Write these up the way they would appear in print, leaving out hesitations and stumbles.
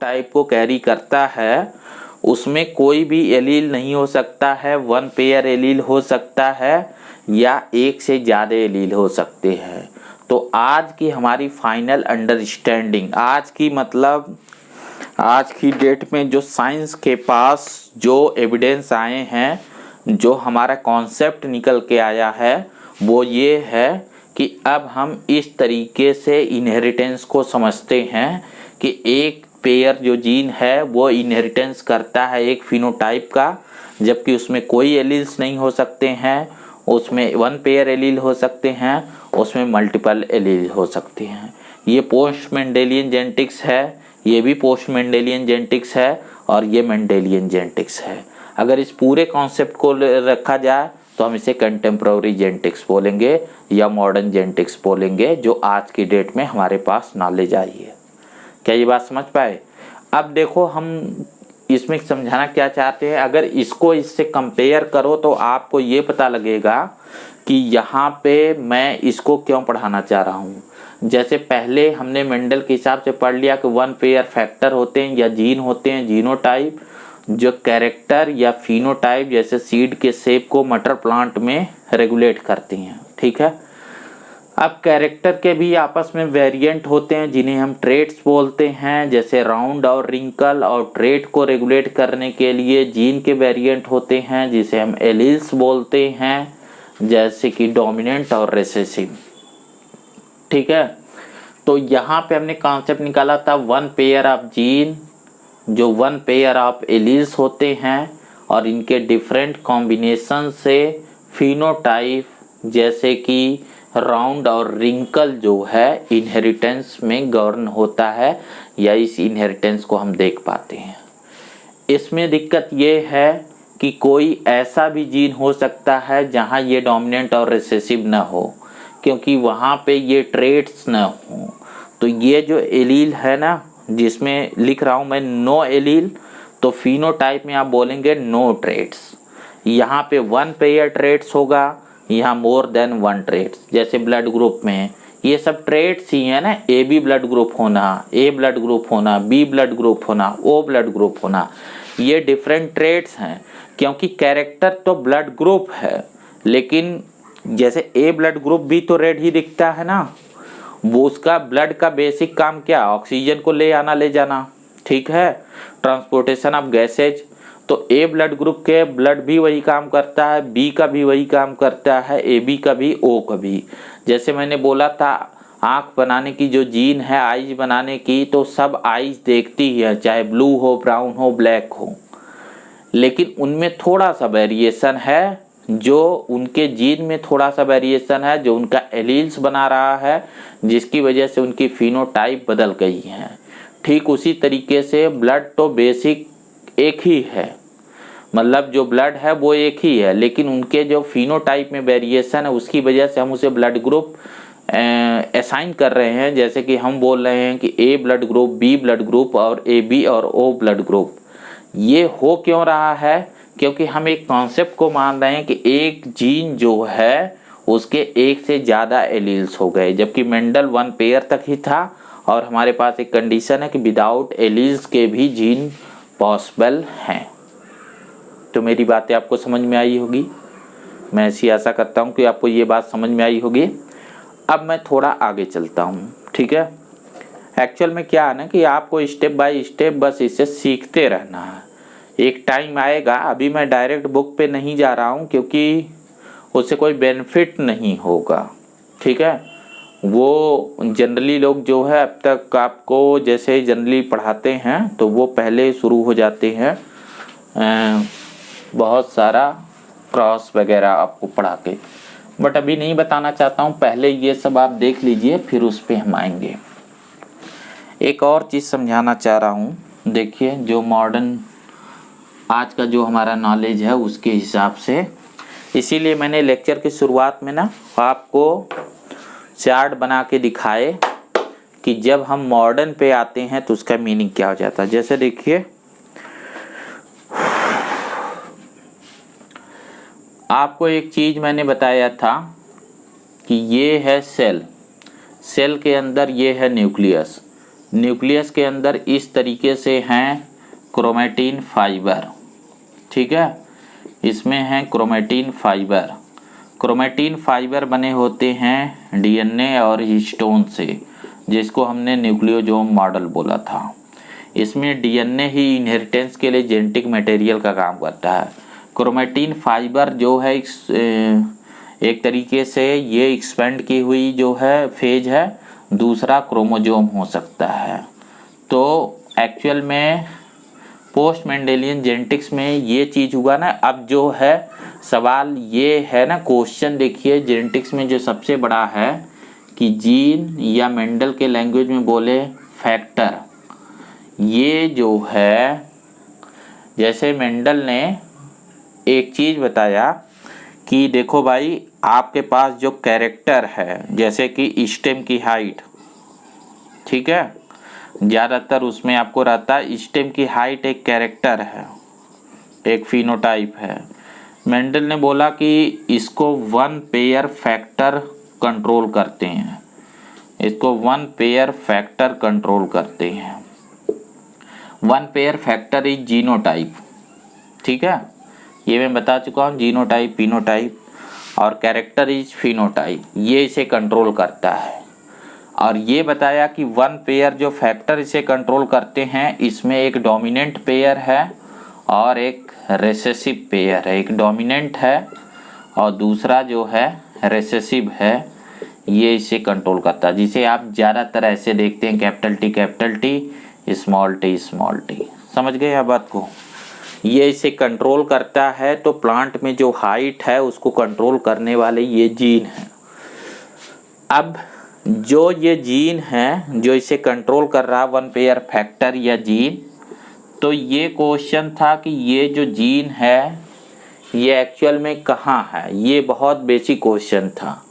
Type को carry करता है उसमें कोई भी एलील नहीं हो सकता है, वन पेयर एलील हो सकता है या एक से ज़्यादा एलील हो सकते हैं। तो आज की हमारी फाइनल अंडरस्टैंडिंग, आज की डेट में जो साइंस के पास जो एविडेंस आए हैं, जो हमारा कॉन्सेप्ट निकल के आया है वो ये है कि अब हम इस तरीके से इनहेरिटेंस को समझते हैं कि एक पेयर जो जीन है वो इनहेरिटेंस करता है एक फिनोटाइप का, जबकि उसमें कोई एलील्स नहीं हो सकते हैं, उसमें वन पेयर एलील हो सकते हैं, उसमें मल्टीपल एलील हो सकते हैं। ये पोस्ट मेंडेलियन जेनेटिक्स है, ये भी पोस्ट मेंडेलियन जेनेटिक्स है और ये मेंडेलियन जेनेटिक्स है। अगर इस पूरे कॉन्सेप्ट को रखा जाए तो हम इसे कंटेम्प्रेरी जेनेटिक्स बोलेंगे या मॉडर्न जेनेटिक्स बोलेंगे, जो आज की डेट में हमारे पास नॉलेज आई है। क्या ये बात समझ पाए? अब देखो हम इसमें समझाना क्या चाहते हैं, अगर इसको इससे कंपेयर करो तो आपको ये पता लगेगा कि यहाँ पे मैं इसको क्यों पढ़ाना चाह रहा हूँ। जैसे पहले हमने मेंडल के हिसाब से पढ़ लिया कि वन पेयर फैक्टर होते हैं या जीन होते हैं, जीनोटाइप, जो कैरेक्टर या फिनोटाइप जैसे सीड के शेप को मटर प्लांट में रेगुलेट करती हैं। ठीक है, अब कैरेक्टर के भी आपस में वेरिएंट होते हैं जिन्हें हम ट्रेट्स बोलते हैं, जैसे राउंड और रिंकल, और ट्रेट को रेगुलेट करने के लिए जीन के वेरिएंट होते हैं जिसे हम एलील्स बोलते हैं, जैसे कि डोमिनेंट और रिसेसिव। ठीक है, तो यहाँ पे हमने कॉन्सेप्ट निकाला था वन पेयर ऑफ जीन, जो वन पेयर ऑफ एलील्स होते हैं और इनके डिफरेंट कॉम्बिनेशन से फिनोटाइप जैसे कि राउंड और रिंकल जो है इनहेरिटेंस में गवर्न होता है या इस इनहेरिटेंस को हम देख पाते हैं। इसमें दिक्कत ये है कि कोई ऐसा भी जीन हो सकता है जहां ये डोमिनेंट और रिसेसिव न हो, क्योंकि वहां पे ये ट्रेट्स न हो। तो ये जो एलील है ना, जिसमें लिख रहा हूं मैं नो एलील, तो फिनोटाइप में आप बोलेंगे नो ट्रेट्स। यहाँ पे वन पेयर ट्रेट्स होगा, यहाँ मोर देन वन ट्रेट्स। जैसे ब्लड ग्रुप में ये सब ट्रेट्स ही है ना, ए बी ब्लड ग्रुप होना, ए ब्लड ग्रुप होना, बी ब्लड ग्रुप होना, ओ ब्लड ग्रुप होना, ये डिफरेंट ट्रेट्स हैं। क्योंकि कैरेक्टर तो ब्लड ग्रुप है, लेकिन जैसे ए ब्लड ग्रुप भी तो रेड ही दिखता है ना, वो उसका ब्लड का बेसिक काम क्या, ऑक्सीजन को ले आना ले जाना। ठीक है, ट्रांसपोर्टेशन ऑफ गैसेज। तो ए ब्लड ग्रुप के ब्लड भी वही काम करता है, बी का भी वही काम करता है, ए बी का भी, ओ का भी। जैसे मैंने बोला था आँख बनाने की जो जीन है आईज बनाने की, तो सब आईज देखती है, चाहे ब्लू हो, ब्राउन हो, ब्लैक हो, लेकिन उनमें थोड़ा सा वेरिएशन है, जो उनके जीन में थोड़ा सा वेरिएशन है, जो उनका एलील्स बना रहा है, जिसकी वजह से उनकी फिनोटाइप बदल गई है। ठीक उसी तरीके से ब्लड तो बेसिक एक ही है, मतलब जो ब्लड है वो एक ही है, लेकिन उनके जो फिनोटाइप में वेरिएशन है उसकी वजह से हम उसे ब्लड ग्रुप असाइन कर रहे हैं। जैसे कि हम बोल रहे हैं कि A blood group, B blood group और ए बी और ओ ब्लड ग्रुप। ये हो क्यों रहा है? क्योंकि हम एक कॉन्सेप्ट को मान रहे हैं कि एक जीन जो है उसके एक से ज़्यादा एलील्स हो गए, जबकि मेंडल वन पेयर तक ही था और हमारे पास एक कंडीशन है कि विदाउट एलील्स के भी जीन पॉसिबल हैं। तो मेरी बातें आपको समझ में आई होगी, मैं ऐसी आशा करता हूँ कि आपको ये बात समझ में आई होगी। अब मैं थोड़ा आगे चलता हूँ। ठीक है, एक्चुअल में क्या है ना कि आपको स्टेप बाय स्टेप बस इसे सीखते रहना है। एक टाइम आएगा, अभी मैं डायरेक्ट बुक पे नहीं जा रहा हूँ क्योंकि उससे कोई बेनिफिट नहीं होगा। ठीक है, वो जनरली लोग जो है अब तक आपको जैसे जनरली पढ़ाते हैं तो वो पहले शुरू हो जाते हैं बहुत सारा क्रॉस वगैरह आपको पढ़ा के, बट अभी नहीं बताना चाहता हूँ। पहले ये सब आप देख लीजिए, फिर उस पर हम आएंगे। एक और चीज़ समझाना चाह रहा हूँ। देखिए, जो मॉडर्न आज का जो हमारा नॉलेज है उसके हिसाब से, इसीलिए मैंने लेक्चर की शुरुआत में ना आपको चार्ट बना के दिखाए कि जब हम मॉडर्न पे आते हैं तो उसका मीनिंग क्या हो जाता है। जैसे देखिए, आपको एक चीज़ मैंने बताया था कि ये है सेल, सेल के अंदर ये है न्यूक्लियस, न्यूक्लियस के अंदर इस तरीके से हैं क्रोमेटिन फाइबर, ठीक है, इसमें हैं क्रोमेटिन फाइबर। क्रोमेटिन फाइबर बने होते हैं डीएनए और हिस्टोन से, जिसको हमने न्यूक्लियोसोम मॉडल बोला था। इसमें डीएनए ही इनहेरिटेंस के लिए जेनेटिक मटेरियल का काम करता है। क्रोमेटिन फाइबर जो है एक तरीके से ये एक्सपेंड की हुई जो है फेज है, दूसरा क्रोमोजोम हो सकता है। तो एक्चुअल में पोस्ट मेंडेलियन जेनेटिक्स में ये चीज़ हुआ ना। अब जो है सवाल ये है ना, क्वेश्चन देखिए जेनेटिक्स में जो सबसे बड़ा है कि जीन या मेंडल के लैंग्वेज में बोले फैक्टर, ये जो है जैसे मेंडल ने एक चीज़ बताया कि देखो भाई आपके पास जो कैरेक्टर है, जैसे कि स्टेम की हाइट, ठीक है, ज़्यादातर उसमें आपको रहता है स्टेम की हाइट एक कैरेक्टर है, एक फिनोटाइप है। मेंडल ने बोला कि इसको 1 पेयर फैक्टर कंट्रोल करते हैं, इसको 1 पेयर फैक्टर कंट्रोल करते हैं। 1 पेयर फैक्टर इज जीनोटाइप, ठीक है, ये मैं बता चुका हूँ, जीनोटाइप फिनोटाइप, और कैरेक्टर इज फिनोटाइप, ये इसे कंट्रोल करता है। और ये बताया कि 1 पेयर जो फैक्टर इसे कंट्रोल करते हैं, इसमें एक डोमिनेंट पेयर है और एक रिसेसिव पेयर है। एक डोमिनेंट है और दूसरा जो है रिसेसिव है, ये इसे कंट्रोल करता है, जिसे आप ज़्यादातर ऐसे देखते हैं capital T small T small T. समझ गए आप बात को? ये इसे कंट्रोल करता है। तो प्लांट में जो हाइट है उसको कंट्रोल करने वाले ये जीन है। अब जो ये जीन है जो इसे कंट्रोल कर रहा 1 पेयर फैक्टर या जीन, तो ये क्वेश्चन था कि ये जो जीन है ये एक्चुअल में कहाँ है। ये बहुत बेसिक क्वेश्चन था।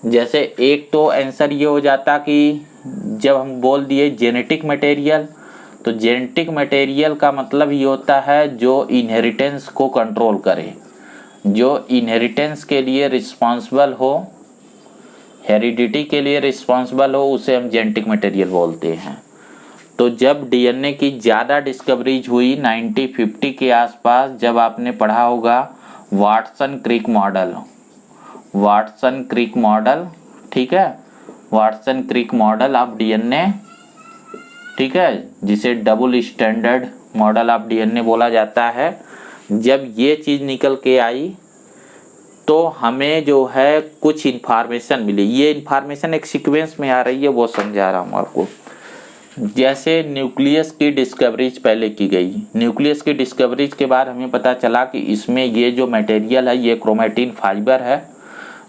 जैसे एक तो आंसर ये हो जाता कि जब हम बोल दिए जेनेटिक मटेरियल, तो जेनेटिक मटेरियल का मतलब ये होता है जो इनहेरिटेंस को कंट्रोल करे, जो इनहेरिटेंस के लिए रिस्पॉन्सिबल हो, हेरिडिटी के लिए रिस्पॉन्सिबल हो, उसे हम जेनेटिक मटेरियल बोलते हैं। तो जब डीएनए की ज़्यादा डिस्कवरीज हुई 1950 के आसपास, जब आपने पढ़ा होगा Watson Crick model, Watson Crick model, ठीक है, Watson Crick model of DNA, ठीक है, जिसे double standard model of DNA बोला जाता है। जब ये चीज़ निकल के आई तो हमें जो है कुछ इन्फॉर्मेशन मिली। ये इन्फॉर्मेशन एक सीक्वेंस में आ रही है, वो समझा रहा हूँ आपको। जैसे न्यूक्लियस की डिस्कवरीज पहले की गई, न्यूक्लियस की डिस्कवरीज के बाद हमें पता चला कि इसमें ये जो मटेरियल है ये क्रोमेटिन फाइबर है,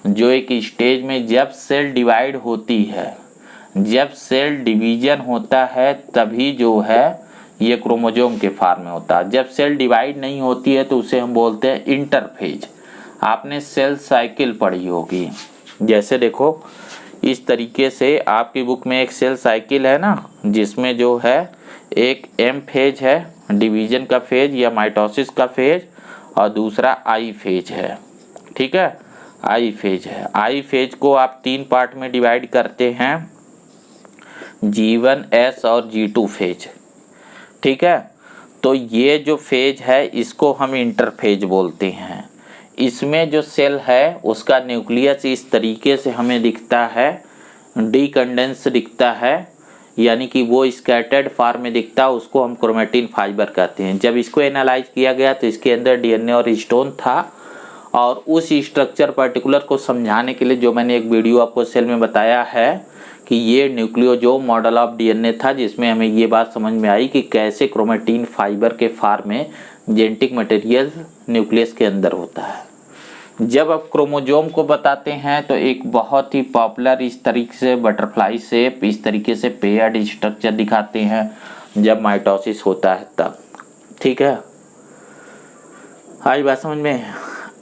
जो एक स्टेज में जब सेल डिवाइड होती है, जब सेल डिवीजन होता है, तभी जो है ये क्रोमोसोम के फॉर्म में होता है। जब सेल डिवाइड नहीं होती है तो उसे हम बोलते हैं इंटरफेज। आपने सेल साइकिल पढ़ी होगी। जैसे देखो इस तरीके से आपकी बुक में एक सेल साइकिल है ना, जिसमें जो है एक एम फेज है डिवीजन का फेज या माइटोसिस का फेज, और दूसरा आई फेज है, ठीक है, आई फेज है। आई फेज को आप 3 पार्ट में डिवाइड करते हैं, G1, S और G2 फेज, ठीक है। तो ये जो फेज है इसको हम इंटरफेज बोलते हैं। इसमें जो सेल है उसका न्यूक्लियस इस तरीके से हमें दिखता है, डीकंडेंस दिखता है, यानी कि वो स्कैटर्ड फॉर्म में दिखता है, उसको हम क्रोमेटिन फाइबर कहते हैं। जब इसको एनालाइज किया गया तो इसके अंदर डीएनए और हिस्टोन था, और उस स्ट्रक्चर पर्टिकुलर को समझाने के लिए जो मैंने एक वीडियो आपको सेल में बताया है कि ये न्यूक्लियोसोम मॉडल ऑफ डीएनए था, जिसमें हमें ये बात समझ में आई कि कैसे क्रोमेटिन फाइबर के फॉर्म में जेनेटिक मटेरियल न्यूक्लियस के अंदर होता है। जब आप क्रोमोसोम को बताते हैं तो एक बहुत ही पॉपुलर इस तरीके से बटरफ्लाई शेप, इस तरीके से पेयर्ड स्ट्रक्चर दिखाते हैं जब माइटोसिस होता है तब, ठीक है। आई बात समझ में?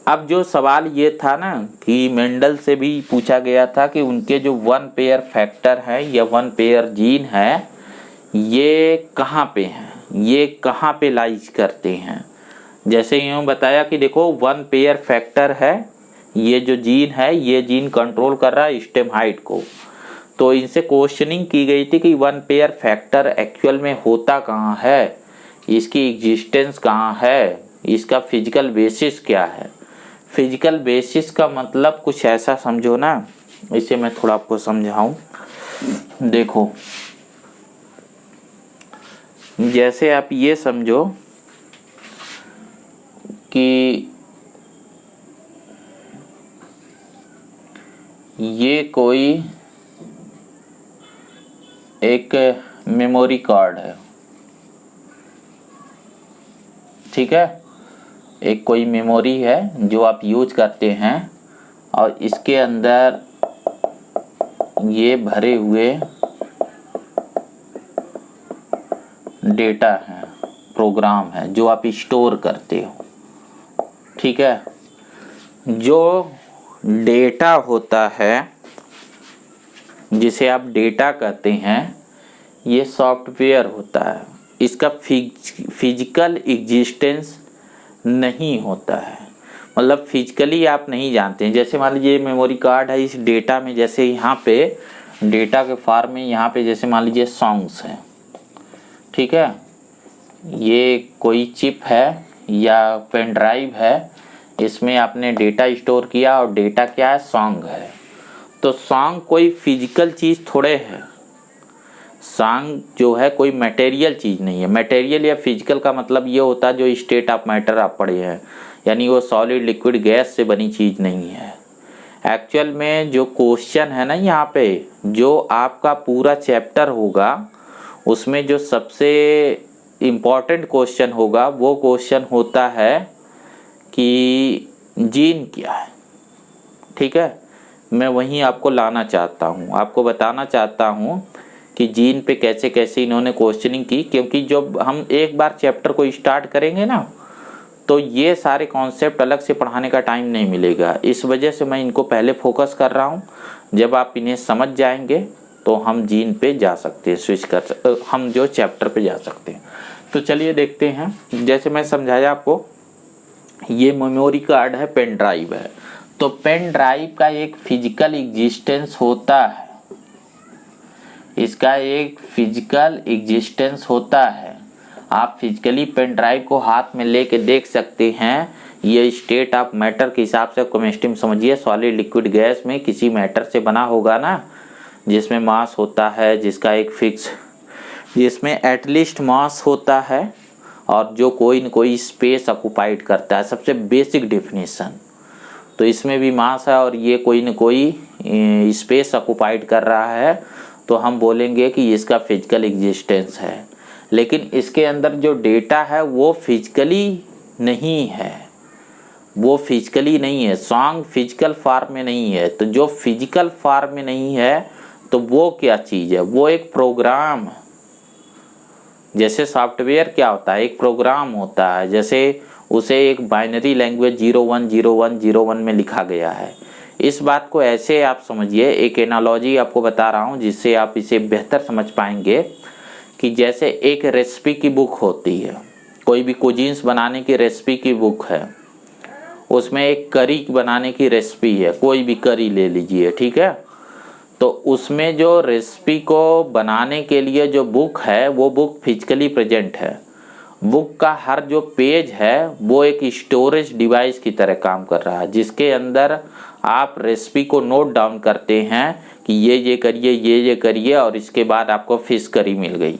अब जो सवाल ये था ना कि मेंडल से भी पूछा गया था कि उनके जो 1 पेयर फैक्टर है या 1 पेयर जीन है ये कहाँ पे हैं, ये कहाँ पे लाइज करते हैं। जैसे यूँ बताया कि देखो 1 पेयर फैक्टर है, ये जो जीन है ये जीन कंट्रोल कर रहा है स्टेम हाइट को। तो इनसे क्वेश्चनिंग की गई थी कि वन पेयर फैक्टर एक्चुअल में होता कहाँ है, इसकी एग्जिस्टेंस कहाँ है, इसका फिजिकल बेसिस क्या है। फिजिकल बेसिस का मतलब कुछ ऐसा समझो ना, इसे मैं थोड़ा आपको समझाऊं। देखो, जैसे आप ये समझो कि ये कोई एक मेमोरी कार्ड है, ठीक है, एक कोई मेमोरी है जो आप यूज करते हैं और इसके अंदर ये भरे हुए डेटा है, प्रोग्राम है जो आप स्टोर करते हो, ठीक है। जो डेटा होता है, जिसे आप डेटा कहते हैं, ये सॉफ्टवेयर होता है, इसका फिजिकल एग्जिस्टेंस नहीं होता है, मतलब फिजिकली आप नहीं जानते हैं। जैसे मान लीजिए मेमोरी कार्ड है, इस डेटा में जैसे यहाँ पे डेटा के फॉर्म में यहाँ पे जैसे मान लीजिए सॉन्ग्स हैं, ठीक है, ये कोई चिप है या पेन ड्राइव है, इसमें आपने डेटा स्टोर किया और डेटा क्या है, सॉन्ग है। तो सॉन्ग कोई फिजिकल चीज़ थोड़े है, सॉन्ग जो है कोई मटेरियल चीज़ नहीं है। मटेरियल या फिजिकल का मतलब ये होता है जो स्टेट ऑफ मैटर आप पढ़े हैं, यानी वो सॉलिड लिक्विड गैस से बनी चीज़ नहीं है। एक्चुअल में जो क्वेश्चन है ना यहाँ पे, जो आपका पूरा चैप्टर होगा उसमें जो सबसे इम्पॉर्टेंट क्वेश्चन होगा वो क्वेश्चन होता है कि जीन क्या है, ठीक है। मैं वहीं आपको लाना चाहता हूँ, आपको बताना चाहता हूँ कि जीन पे कैसे कैसे इन्होंने क्वेश्चनिंग की, क्योंकि जब हम एक बार चैप्टर को स्टार्ट करेंगे ना तो ये सारे कॉन्सेप्ट अलग से पढ़ाने का टाइम नहीं मिलेगा। इस वजह से मैं इनको पहले फोकस कर रहा हूँ। जब आप इन्हें समझ जाएंगे तो हम जीन पे जा सकते हैं, स्विच कर हम जो चैप्टर पे जा सकते हैं। तो चलिए देखते हैं। जैसे मैं समझाया आपको, ये मेमोरी कार्ड है, पेन ड्राइव है। तो पेन ड्राइव का एक फिजिकल एग्जिस्टेंस होता है, इसका एक फिजिकल एग्जिस्टेंस होता है। आप फिजिकली पेन ड्राइव को हाथ में लेके देख सकते हैं। ये स्टेट ऑफ मैटर के हिसाब से केमिस्ट्री में समझिए, सॉलिड लिक्विड गैस में किसी मैटर से बना होगा ना, जिसमें मास होता है, जिसका एक फिक्स, जिसमें एटलीस्ट मास होता है और जो कोई न कोई स्पेस ऑक्युपाइड करता है, सबसे बेसिक डेफिनेशन। तो इसमें भी मास है और ये कोई न कोई स्पेस ऑक्युपाइड कर रहा है, तो हम बोलेंगे कि इसका फिजिकल एग्जिस्टेंस है। लेकिन इसके अंदर जो डेटा है वो फिजिकली नहीं है, वो फिजिकली नहीं है, सॉन्ग फिजिकल फॉर्म में नहीं है। तो जो फिजिकल फॉर्म में नहीं है तो वो क्या चीज़ है, वो एक प्रोग्राम। जैसे सॉफ्टवेयर क्या होता है, एक प्रोग्राम होता है, जैसे उसे एक बाइनरी लैंग्वेज 010101 में लिखा गया है। इस बात को ऐसे आप समझिए, एक एनालॉजी आपको बता रहा हूँ जिससे आप इसे बेहतर समझ पाएंगे, कि जैसे एक रेसिपी की बुक होती है, कोई भी कुजीन्स बनाने की रेसिपी की बुक है, उसमें एक करी बनाने की रेसिपी है, कोई भी करी ले लीजिए, ठीक है। तो उसमें जो रेसिपी को बनाने के लिए जो बुक है वो बुक फिजिकली प्रेजेंट है। बुक का हर जो पेज है वो एक स्टोरेज डिवाइस की तरह काम कर रहा है, जिसके अंदर आप रेसिपी को नोट डाउन करते हैं कि ये करिए, ये करिए, और इसके बाद आपको फिश करी मिल गई।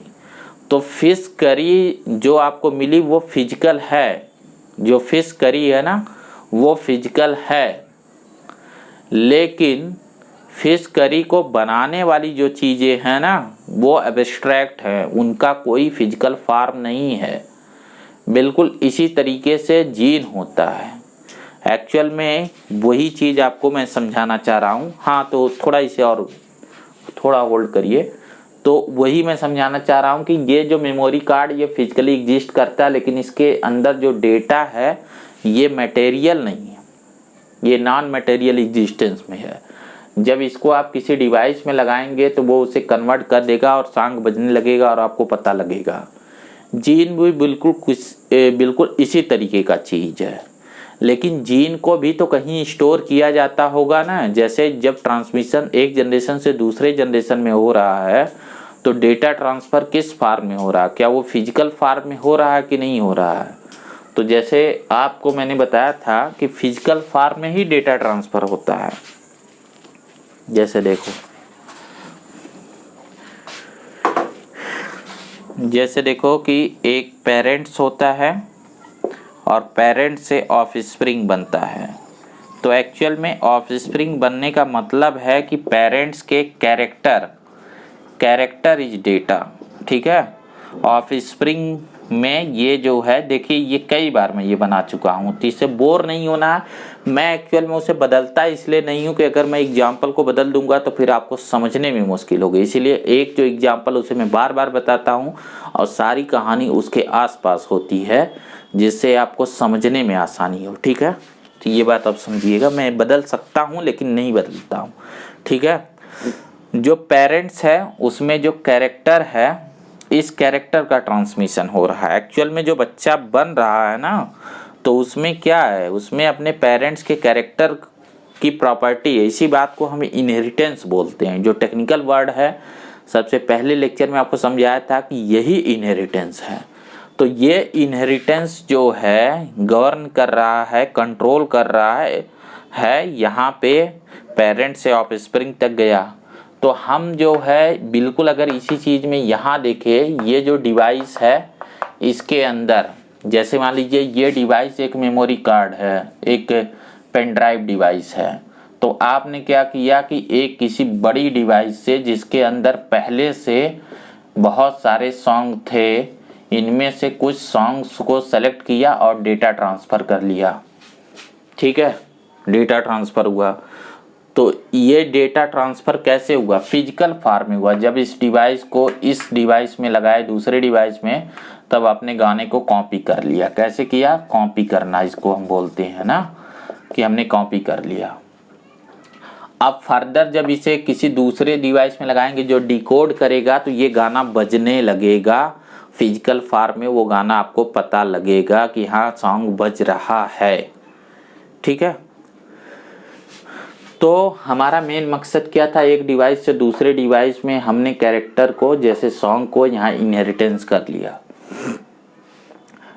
तो फिश करी जो आपको मिली वो फिजिकल है, जो फिश करी है ना वो फिजिकल है। लेकिन फिश करी को बनाने वाली जो चीज़ें हैं ना वो एब्स्ट्रैक्ट हैं, उनका कोई फिजिकल फॉर्म नहीं है। बिल्कुल इसी तरीके से जीन होता है। एक्चुअल में वही चीज़ आपको मैं समझाना चाह रहा हूँ। हाँ, तो थोड़ा इसे और थोड़ा होल्ड करिए। तो वही मैं समझाना चाह रहा हूँ कि ये जो मेमोरी कार्ड ये फिजिकली एग्जिस्ट करता है, लेकिन इसके अंदर जो डेटा है ये मटेरियल नहीं है, ये नॉन मटेरियल एग्जिस्टेंस में है। जब इसको आप किसी डिवाइस में लगाएंगे तो वो उसे कन्वर्ट कर देगा और सॉन्ग बजने लगेगा और आपको पता लगेगा। जीन भी बिल्कुल इसी तरीके का चीज़ है। लेकिन जीन को भी तो कहीं स्टोर किया जाता होगा ना। जैसे जब ट्रांसमिशन एक जनरेशन से दूसरे जनरेशन में हो रहा है तो डेटा ट्रांसफ़र किस फॉर्म में हो रहा है, क्या वो फिजिकल फॉर्म में हो रहा है कि नहीं हो रहा है। तो जैसे आपको मैंने बताया था कि फिजिकल फॉर्म में ही डेटा ट्रांसफ़र होता है। जैसे देखो कि एक पेरेंट्स होता है और पेरेंट से ऑफस्प्रिंग बनता है। तो एक्चुअल में ऑफस्प्रिंग बनने का मतलब है कि पेरेंट्स के कैरेक्टर इज डेटा, ठीक है। ऑफस्प्रिंग में ये जो है, देखिए ये कई बार मैं ये बना चुका हूँ, तो इससे बोर नहीं होना है। मैं एक्चुअल में उसे बदलता इसलिए नहीं हूँ कि अगर मैं एग्जाम्पल को बदल दूंगा तो फिर आपको समझने में मुश्किल होगी, इसीलिए एक जो एग्जाम्पल उसे मैं बार बार बताता हूँ और सारी कहानी उसके आसपास होती है जिससे आपको समझने में आसानी हो, ठीक है। तो ये बात आप समझिएगा, मैं बदल सकता हूँ लेकिन नहीं बदलता हूँ, ठीक है। जो पेरेंट्स है उसमें जो कैरेक्टर है, इस कैरेक्टर का ट्रांसमिशन हो रहा है। एक्चुअल में जो बच्चा बन रहा है ना, तो उसमें क्या है, उसमें अपने पेरेंट्स के कैरेक्टर की प्रॉपर्टी है। इसी बात को हम इनहेरिटेंस बोलते हैं, जो टेक्निकल वर्ड है। सबसे पहले लेक्चर में आपको समझाया था कि यही इनहेरिटेंस है। तो ये इनहेरिटेंस जो है गवर्न कर रहा है, कंट्रोल कर रहा है यहाँ पे पेरेंट्स से ऑफस्प्रिंग तक गया। तो हम जो है बिल्कुल अगर इसी चीज़ में यहाँ देखें, ये जो डिवाइस है इसके अंदर, जैसे मान लीजिए ये डिवाइस एक मेमोरी कार्ड है, एक पेन ड्राइव डिवाइस है। तो आपने क्या किया कि एक किसी बड़ी डिवाइस से जिसके अंदर पहले से बहुत सारे सॉन्ग थे, इनमें से कुछ सॉन्ग्स को सेलेक्ट किया और डेटा ट्रांसफ़र कर लिया, ठीक है। डेटा ट्रांसफ़र हुआ। तो ये डेटा ट्रांसफ़र कैसे हुआ, फिजिकल फॉर्म में हुआ। जब इस डिवाइस को इस डिवाइस में लगाए दूसरे डिवाइस में, तब आपने गाने को कॉपी कर लिया। कैसे किया, कॉपी करना इसको हम बोलते हैं ना, कि हमने कॉपी कर लिया। अब फर्दर जब इसे किसी दूसरे डिवाइस में लगाएंगे जो डिकोड करेगा, तो ये गाना बजने लगेगा। फिजिकल फॉर्म में वो गाना आपको पता लगेगा कि हाँ सॉन्ग बज रहा है, ठीक है। तो हमारा मेन मकसद क्या था, एक डिवाइस से दूसरे डिवाइस में हमने कैरेक्टर को, जैसे सॉन्ग को यहाँ इनहेरिटेंस कर लिया।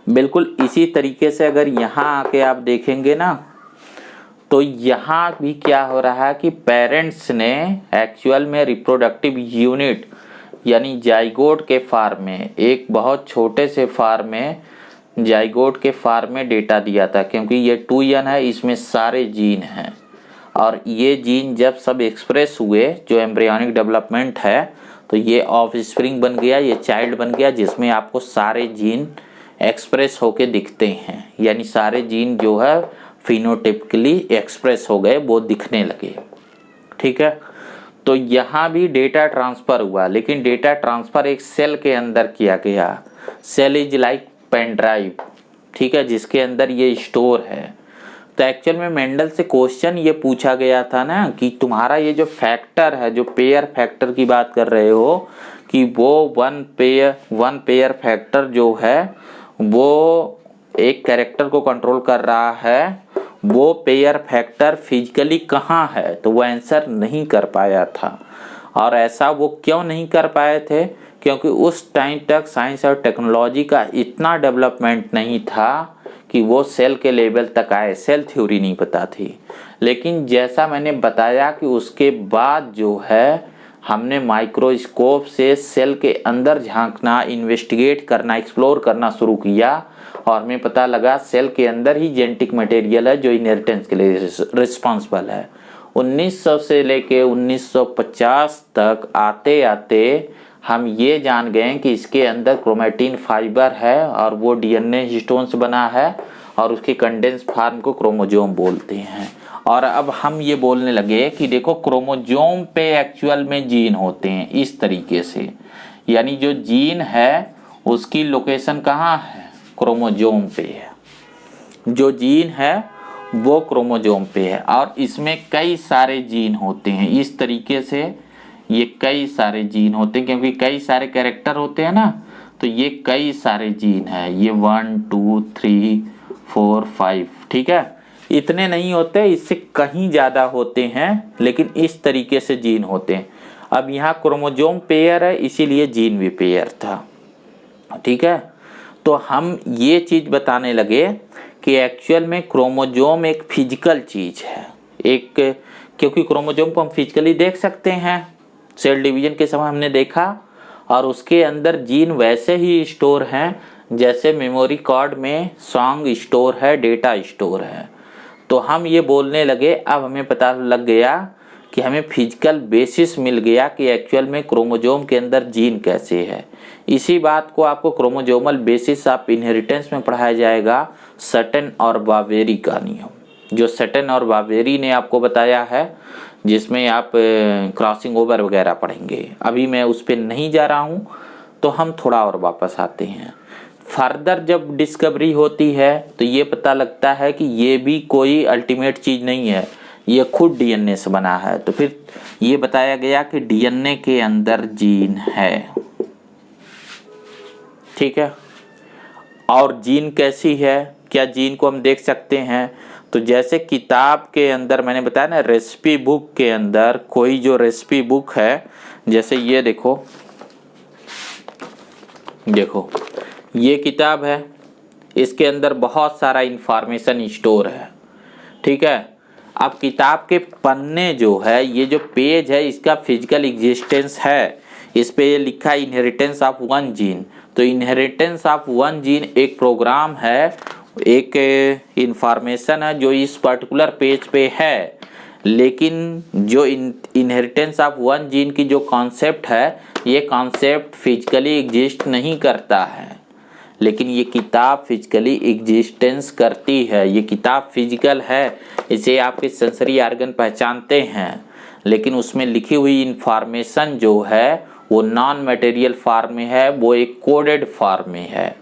बिल्कुल इसी तरीके से अगर यहाँ आके आप देखेंगे ना, तो यहाँ भी क्या हो रहा है कि पेरेंट्स ने एक्चुअल में रिप्रोडक्टिव यूनिट यानी जाइगोट के फॉर्म में, एक बहुत छोटे से फॉर्म में, जाइगोट के फॉर्म में डेटा दिया था। क्योंकि ये 2n है, इसमें सारे जीन हैं और ये जीन जब सब एक्सप्रेस हुए, जो एम्ब्रियोनिक डेवलपमेंट है, तो ये ऑफस्प्रिंग बन गया, ये चाइल्ड बन गया, जिसमें आपको सारे जीन एक्सप्रेस होके दिखते हैं। यानी सारे जीन जो है फिनोटिपिकली एक्सप्रेस हो गए, वो दिखने लगे, ठीक है। तो यहाँ भी डेटा ट्रांसफ़र हुआ, लेकिन डेटा ट्रांसफ़र एक सेल के अंदर किया गया। Cell is like pen drive, ठीक है, जिसके अंदर ये स्टोर है। तो एक्चुअल में मेंडल से क्वेश्चन ये पूछा गया था ना कि तुम्हारा ये जो फैक्टर है, जो पेयर फैक्टर की बात कर रहे हो, कि वो वन पेयर फैक्टर जो है वो एक कैरेक्टर को कंट्रोल कर रहा है, वो पेयर फैक्टर फिजिकली कहाँ है। तो वो आंसर नहीं कर पाया था। और ऐसा वो क्यों नहीं कर पाए थे, क्योंकि उस टाइम तक साइंस और टेक्नोलॉजी का इतना डेवलपमेंट नहीं था कि वो सेल के लेवल तक आए, सेल थ्योरी नहीं पता थी। लेकिन जैसा मैंने बताया कि उसके बाद जो है हमने माइक्रोस्कोप से सेल के अंदर झांकना, इन्वेस्टिगेट करना, एक्सप्लोर करना शुरू किया और हमें पता लगा सेल के अंदर ही जेनेटिक मटेरियल है जो इनहेरिटेंस के लिए रिस्पॉन्सिबल है। 1900 से लेके 1950 तक आते आते हम ये जान गए कि इसके अंदर क्रोमैटिन फाइबर है और वो डीएनए हिस्टोन से बना है और उसके कंडेंस फॉर्म को क्रोमोजोम बोलते हैं। और अब हम ये बोलने लगे कि देखो क्रोमोजोम पे एक्चुअल में जीन होते हैं इस तरीके से, यानी जो जीन है उसकी लोकेशन कहाँ है, क्रोमोजोम पे है। जो जीन है वो क्रोमोजोम पे है और इसमें कई सारे जीन होते हैं। इस तरीके से ये कई सारे जीन होते हैं, क्योंकि कई सारे कैरेक्टर होते हैं ना, तो ये कई सारे जीन है। ये 1 2 3 4 5, ठीक है। इतने नहीं होते, इससे कहीं ज़्यादा होते हैं, लेकिन इस तरीके से जीन होते हैं। अब यहाँ क्रोमोजोम पेयर है, इसीलिए जीन भी पेयर था, ठीक है। तो हम ये चीज़ बताने लगे कि एक्चुअल में क्रोमोजोम एक फिजिकल चीज़ है, एक, क्योंकि क्रोमोजोम को हम फिजिकली देख सकते हैं, सेल डिवीजन के समय हमने देखा, और उसके अंदर जीन वैसे ही स्टोर हैं जैसे मेमोरी कार्ड में सॉन्ग स्टोर है, डेटा स्टोर है। तो हम ये बोलने लगे, अब हमें पता लग गया कि हमें फिजिकल बेसिस मिल गया कि एक्चुअल में क्रोमोजोम के अंदर जीन कैसे है। इसी बात को आपको क्रोमोजोमल बेसिस ऑफ इनहेरिटेंस में पढ़ाया जाएगा, सटन और बावेरी का नियम, जो सटन और बावेरी ने आपको बताया है, जिसमें आप क्रॉसिंग ओवर वगैरह पढ़ेंगे। अभी मैं उस पर नहीं जा रहा हूँ, तो हम थोड़ा और वापस आते हैं। फर्दर जब डिस्कवरी होती है तो ये पता लगता है कि ये भी कोई अल्टीमेट चीज़ नहीं है, ये खुद डीएनए से बना है। तो फिर ये बताया गया कि डीएनए के अंदर जीन है, ठीक है। और जीन कैसी है, क्या जीन को हम देख सकते हैं? तो जैसे किताब के अंदर मैंने बताया ना, रेसिपी बुक के अंदर कोई जो रेसिपी बुक है, जैसे ये देखो ये किताब है, इसके अंदर बहुत सारा इंफॉर्मेशन स्टोर है, ठीक है। अब किताब के पन्ने जो है, ये जो पेज है, इसका फिजिकल एग्जिस्टेंस है, इस पे ये लिखा है इनहेरिटेंस ऑफ वन जीन। तो इनहेरिटेंस ऑफ वन जीन एक प्रोग्राम है, एक इंफॉर्मेशन है जो इस पर्टिकुलर पेज पे है, लेकिन जो इनहेरिटेंस ऑफ वन जीन की जो कॉन्सेप्ट है, ये कॉन्सेप्ट फिजिकली एग्जिस्ट नहीं करता है, लेकिन ये किताब फिजिकली एग्जिस्टेंस करती है। ये किताब फिजिकल है, इसे आपके सेंसरी ऑर्गन पहचानते हैं, लेकिन उसमें लिखी हुई इंफॉर्मेशन जो है वो नॉन मटेरियल फॉर्म में है, वो एक कोडेड फॉर्म में है।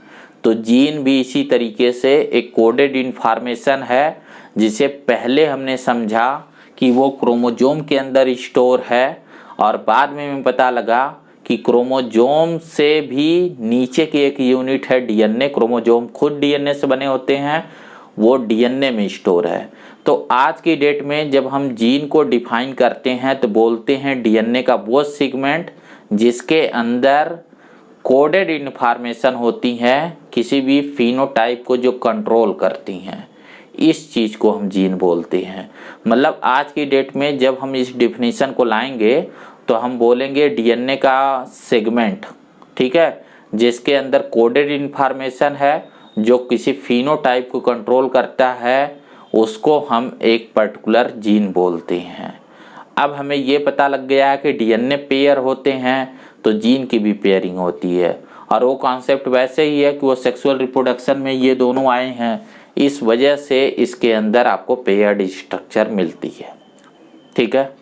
तो जीन भी इसी तरीके से एक कोडेड इंफॉर्मेशन है, जिसे पहले हमने समझा कि वो क्रोमोजोम के अंदर स्टोर है, और बाद में हमें पता लगा कि क्रोमोजोम से भी नीचे की एक यूनिट है डीएनए, क्रोमोजोम खुद डीएनए से बने होते हैं, वो डीएनए में स्टोर है। तो आज की डेट में जब हम जीन को डिफाइन करते हैं तो बोलते हैं डीएनए का वो सेगमेंट जिसके अंदर कोडेड इंफॉर्मेशन होती है, किसी भी फिनोटाइप को जो कंट्रोल करती हैं, इस चीज़ को हम जीन बोलते हैं। मतलब आज की डेट में जब हम इस डिफिनीशन को लाएंगे तो हम बोलेंगे डीएनए का सेगमेंट, ठीक है, जिसके अंदर कोडेड इंफॉर्मेशन है जो किसी फिनोटाइप को कंट्रोल करता है, उसको हम एक पर्टिकुलर जीन बोलते हैं। अब हमें ये पता लग गया है कि डीएनए पेयर होते हैं, तो जीन की भी पेयरिंग होती है, और वो कॉन्सेप्ट वैसे ही है कि वो सेक्सुअल रिप्रोडक्शन में ये दोनों आए हैं, इस वजह से इसके अंदर आपको पेयर्ड स्ट्रक्चर मिलती है, ठीक है।